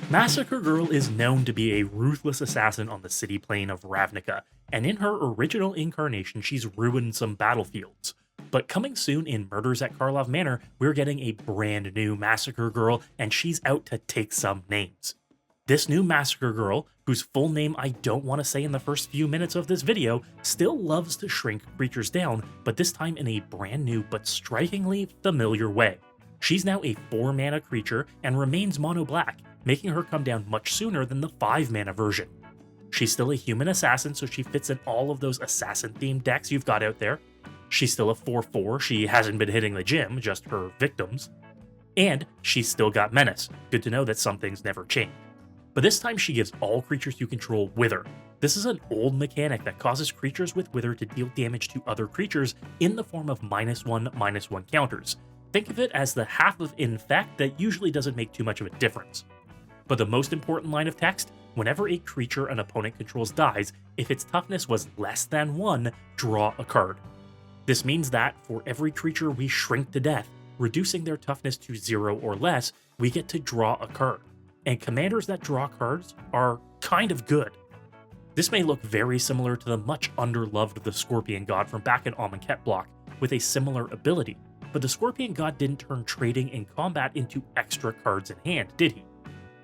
Massacre Girl is known to be a ruthless assassin on the city plane of Ravnica, and in her original incarnation, she's ruined some battlefields. But coming soon in Murders at Karlov Manor, we're getting a brand new Massacre Girl, and she's out to take some names. This new Massacre Girl, whose full name I don't want to say in the first few minutes of this video, still loves to shrink creatures down, but this time in a brand new but strikingly familiar way. She's now a 4-mana creature and remains mono black, making her come down much sooner than the 5-mana version. She's still a human assassin, so she fits in all of those assassin-themed decks you've got out there. She's still a 4/4, she hasn't been hitting the gym, just her victims. And she's still got menace. Good to know that some things never change. But this time she gives all creatures you control Wither. This is an old mechanic that causes creatures with Wither to deal damage to other creatures in the form of -1/-1 counters. Think of it as the half of Infect that usually doesn't make too much of a difference. But the most important line of text, whenever a creature an opponent controls dies, if its toughness was less than 1, draw a card. This means that for every creature we shrink to death, reducing their toughness to 0 or less, we get to draw a card. And commanders that draw cards are kind of good. This may look very similar to the much underloved the Scorpion God from back in Amonkhet block, with a similar ability, but the Scorpion God didn't turn trading in combat into extra cards in hand, did he?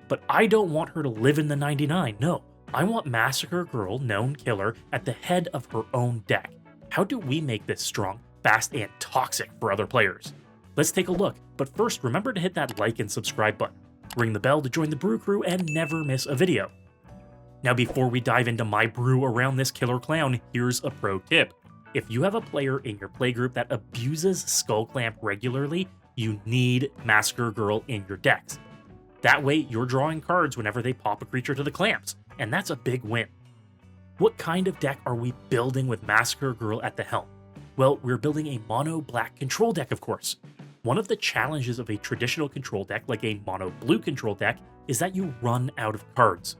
But I don't want her to live in the 99, no. I want Massacre Girl, known killer, at the head of her own deck. How do we make this strong, fast, and toxic for other players? Let's take a look, but first remember to hit that like and subscribe button. Ring the bell to join the brew crew and never miss a video. Now before we dive into my brew around this killer clown, here's a pro tip. If you have a player in your playgroup that abuses Skull Clamp regularly, you need Massacre Girl in your decks. That way, you're drawing cards whenever they pop a creature to the clamps, and that's a big win. What kind of deck are we building with Massacre Girl at the helm? Well, we're building a mono-black control deck, of course. One of the challenges of a traditional control deck, like a mono-blue control deck, is that you run out of cards.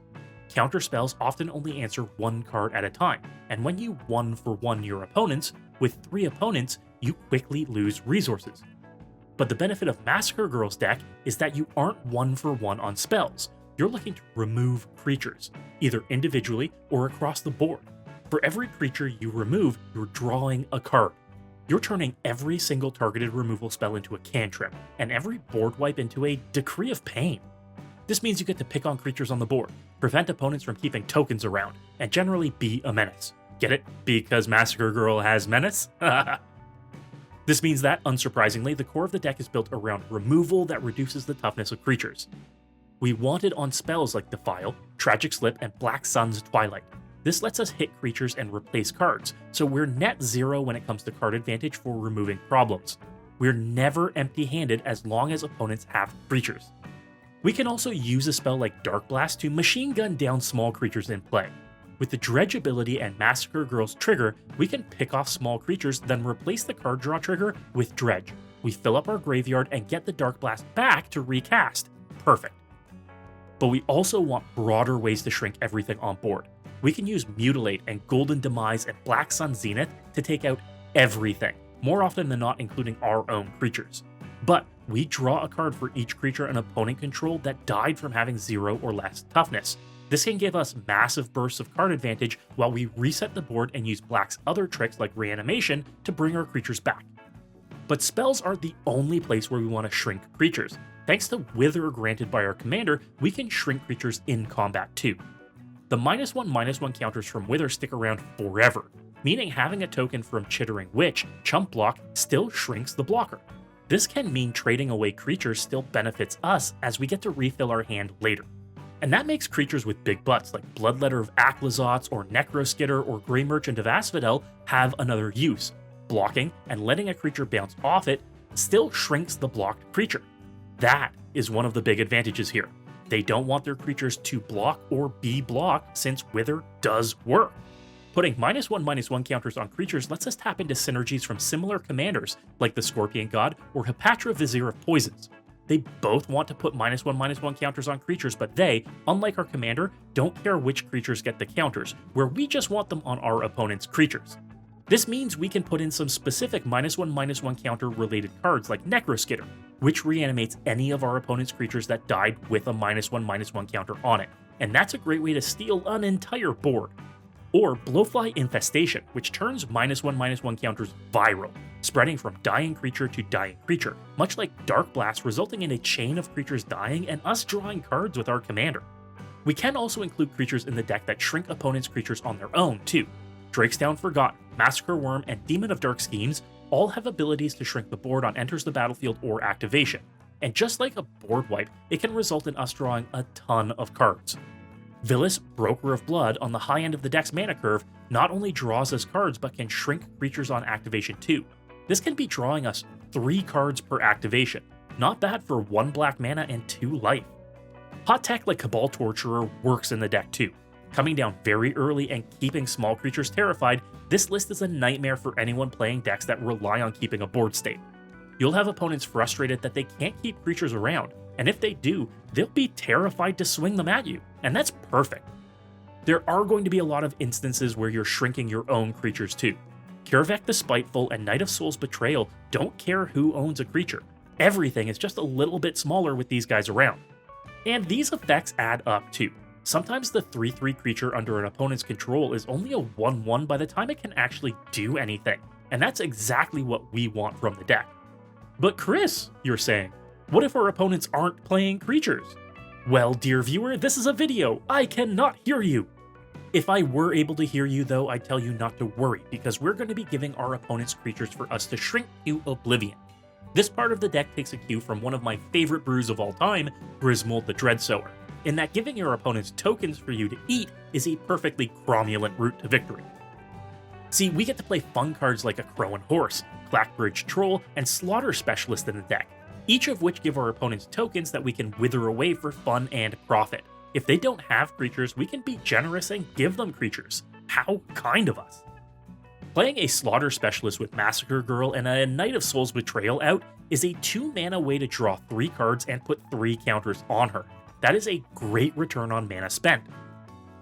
Counter spells often only answer 1 card at a time, and when you 1-for-1 your opponents, with 3 opponents, you quickly lose resources. But the benefit of Massacre Girl's deck is that you aren't 1-for-1 on spells. You're looking to remove creatures, either individually or across the board. For every creature you remove, you're drawing a card. You're turning every single targeted removal spell into a cantrip, and every board wipe into a Decree of Pain. This means you get to pick on creatures on the board, prevent opponents from keeping tokens around, and generally be a menace. Get it? Because Massacre Girl has menace? This means that, unsurprisingly, the core of the deck is built around removal that reduces the toughness of creatures. We want it on spells like Defile, Tragic Slip, and Black Sun's Twilight. This lets us hit creatures and replace cards, so we're net 0 when it comes to card advantage for removing problems. We're never empty-handed as long as opponents have creatures. We can also use a spell like Dark Blast to machine gun down small creatures in play. With the Dredge ability and Massacre Girl's trigger, we can pick off small creatures, then replace the card draw trigger with Dredge. We fill up our graveyard and get the Dark Blast back to recast. Perfect. But we also want broader ways to shrink everything on board. We can use Mutilate and Golden Demise and Black Sun Zenith to take out everything, more often than not including our own creatures. But we draw a card for each creature an opponent controlled that died from having 0 or less toughness. This can give us massive bursts of card advantage while we reset the board and use Black's other tricks like Reanimation to bring our creatures back. But spells aren't the only place where we want to shrink creatures. Thanks to Wither granted by our commander, we can shrink creatures in combat too. The -1/-1 counters from Wither stick around forever, meaning having a token from Chittering Witch, Chump Block, still shrinks the blocker. This can mean trading away creatures still benefits us as we get to refill our hand later. And that makes creatures with big butts like Bloodletter of Aklizots or Necroskitter or Grey Merchant of Asphodel have another use. Blocking and letting a creature bounce off it still shrinks the blocked creature. That is one of the big advantages here. They don't want their creatures to block or be blocked since Wither does work. Putting -1/-1 counters on creatures lets us tap into synergies from similar commanders like the Scorpion God or Hepatra Vizier of Poisons. They both want to put -1/-1 counters on creatures, but they, unlike our commander, don't care which creatures get the counters, where we just want them on our opponent's creatures. This means we can put in some specific -1/-1 counter related cards like Necroskitter, which reanimates any of our opponent's creatures that died with a -1/-1 counter on it, and that's a great way to steal an entire board. Or Blowfly Infestation, which turns -1/-1 counters viral, spreading from dying creature to dying creature, much like Dark Blast, resulting in a chain of creatures dying and us drawing cards with our commander. We can also include creatures in the deck that shrink opponents' creatures on their own, too. Drakestown Forgotten, Massacre Worm, and Demon of Dark Schemes all have abilities to shrink the board on enters the battlefield or activation, and just like a board wipe, it can result in us drawing a ton of cards. Villis, Broker of Blood, on the high end of the deck's mana curve, not only draws us cards but can shrink creatures on activation too. This can be drawing us 3 cards per activation, not bad for 1 black mana and 2 life. Hot tech like Cabal Torturer works in the deck too. Coming down very early and keeping small creatures terrified, this list is a nightmare for anyone playing decks that rely on keeping a board state. You'll have opponents frustrated that they can't keep creatures around, and if they do, they'll be terrified to swing them at you, and that's perfect. There are going to be a lot of instances where you're shrinking your own creatures too. Kirvek the Spiteful and Knight of Souls Betrayal don't care who owns a creature. Everything is just a little bit smaller with these guys around. And these effects add up too. Sometimes the 3/3 creature under an opponent's control is only a 1/1 by the time it can actually do anything, and that's exactly what we want from the deck. But Chris, you're saying, what if our opponents aren't playing creatures? Well, dear viewer, this is a video. I cannot hear you. If I were able to hear you though, I'd tell you not to worry, because we're going to be giving our opponents creatures for us to shrink to oblivion. This part of the deck takes a cue from one of my favorite brews of all time, Grismold the Dreadsower, in that giving your opponents tokens for you to eat is a perfectly cromulent route to victory. See, we get to play fun cards like a Crow and Horse, Clackbridge Troll, and Slaughter Specialist in the deck, each of which give our opponents tokens that we can wither away for fun and profit. If they don't have creatures, we can be generous and give them creatures. How kind of us. Playing a Slaughter Specialist with Massacre Girl and a Knight of Souls Betrayal out is a 2-mana way to draw 3 cards and put 3 counters on her. That is a great return on mana spent.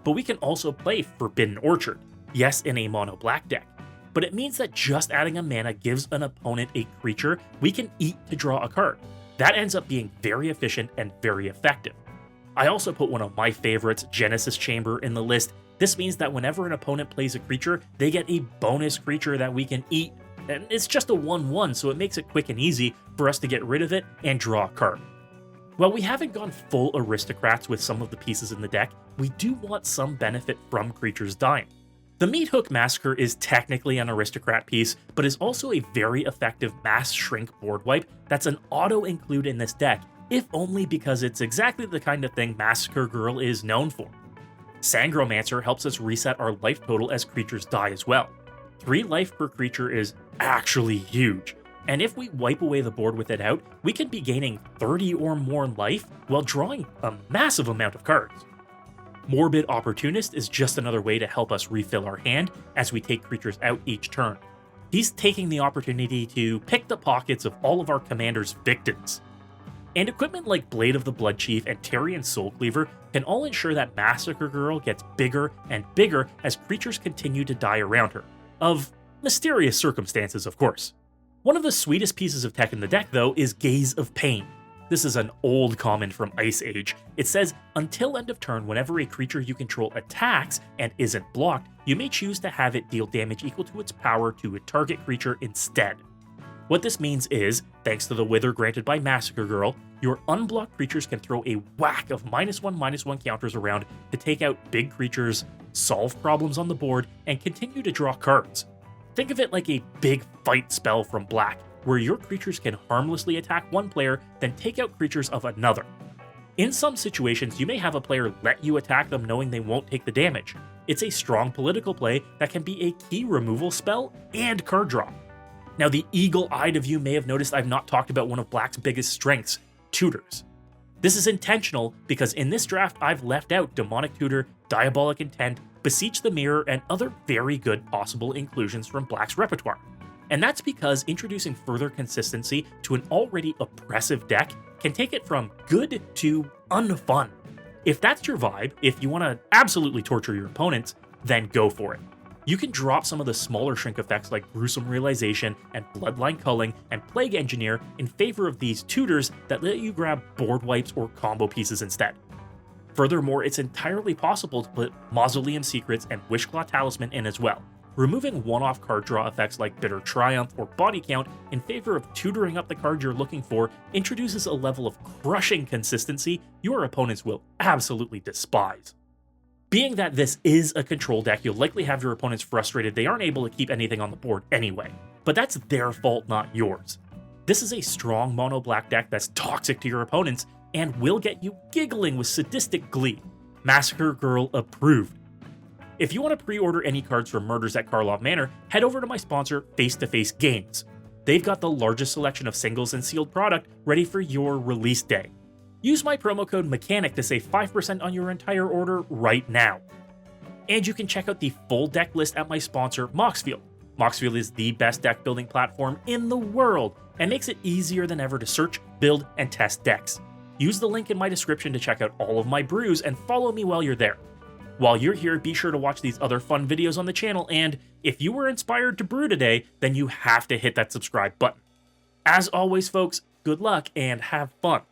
But we can also play Forbidden Orchard, yes, in a mono black deck, but it means that just adding a mana gives an opponent a creature we can eat to draw a card. That ends up being very efficient and very effective. I also put one of my favorites, Genesis Chamber, in the list. This means that whenever an opponent plays a creature, they get a bonus creature that we can eat, and it's just a 1/1, so it makes it quick and easy for us to get rid of it and draw a card. While we haven't gone full aristocrats with some of the pieces in the deck, we do want some benefit from creatures dying. The Meathook Massacre is technically an aristocrat piece, but is also a very effective mass shrink board wipe that's an auto-include in this deck, if only because it's exactly the kind of thing Massacre Girl is known for. Sangromancer helps us reset our life total as creatures die as well. 3 life per creature is actually huge, and if we wipe away the board with it out, we can be gaining 30 or more life while drawing a massive amount of cards. Morbid Opportunist is just another way to help us refill our hand as we take creatures out each turn. He's taking the opportunity to pick the pockets of all of our commander's victims. And equipment like Blade of the Blood Chief and Tyrian Soul Cleaver can all ensure that Massacre Girl gets bigger and bigger as creatures continue to die around her. Of mysterious circumstances, of course. One of the sweetest pieces of tech in the deck, though, is Gaze of Pain. This is an old common from Ice Age. It says, until end of turn, whenever a creature you control attacks and isn't blocked, you may choose to have it deal damage equal to its power to a target creature instead. What this means is, thanks to the Wither granted by Massacre Girl, your unblocked creatures can throw a whack of -1/-1 counters around to take out big creatures, solve problems on the board, and continue to draw cards. Think of it like a big fight spell from Black, where your creatures can harmlessly attack one player, then take out creatures of another. In some situations, you may have a player let you attack them knowing they won't take the damage. It's a strong political play that can be a key removal spell and card draw. Now, the eagle-eyed of you may have noticed I've not talked about one of Black's biggest strengths, tutors. This is intentional because in this draft I've left out Demonic Tutor, Diabolic Intent, Beseech the Mirror, and other very good possible inclusions from Black's repertoire. And that's because introducing further consistency to an already oppressive deck can take it from good to unfun. If that's your vibe, if you want to absolutely torture your opponents, then go for it. You can drop some of the smaller shrink effects like Gruesome Realization and Bloodline Culling and Plague Engineer in favor of these tutors that let you grab board wipes or combo pieces instead. Furthermore, it's entirely possible to put Mausoleum Secrets and Wishclaw Talisman in as well, removing one-off card draw effects like Bitter Triumph or Body Count in favor of tutoring up the card you're looking for introduces a level of crushing consistency your opponents will absolutely despise. Being that this is a control deck, you'll likely have your opponents frustrated they aren't able to keep anything on the board anyway, but that's their fault, not yours. This is a strong mono black deck that's toxic to your opponents and will get you giggling with sadistic glee. Massacre Girl approved. If you want to pre-order any cards from Murders at Karlov Manor, head over to my sponsor, Face to Face Games. They've got the largest selection of singles and sealed product ready for your release day. Use my promo code MECHANIC to save 5% on your entire order right now. And you can check out the full deck list at my sponsor, Moxfield. Moxfield is the best deck building platform in the world and makes it easier than ever to search, build, and test decks. Use the link in my description to check out all of my brews and follow me while you're there. While you're here, be sure to watch these other fun videos on the channel, and if you were inspired to brew today, then you have to hit that subscribe button. As always, folks, good luck and have fun.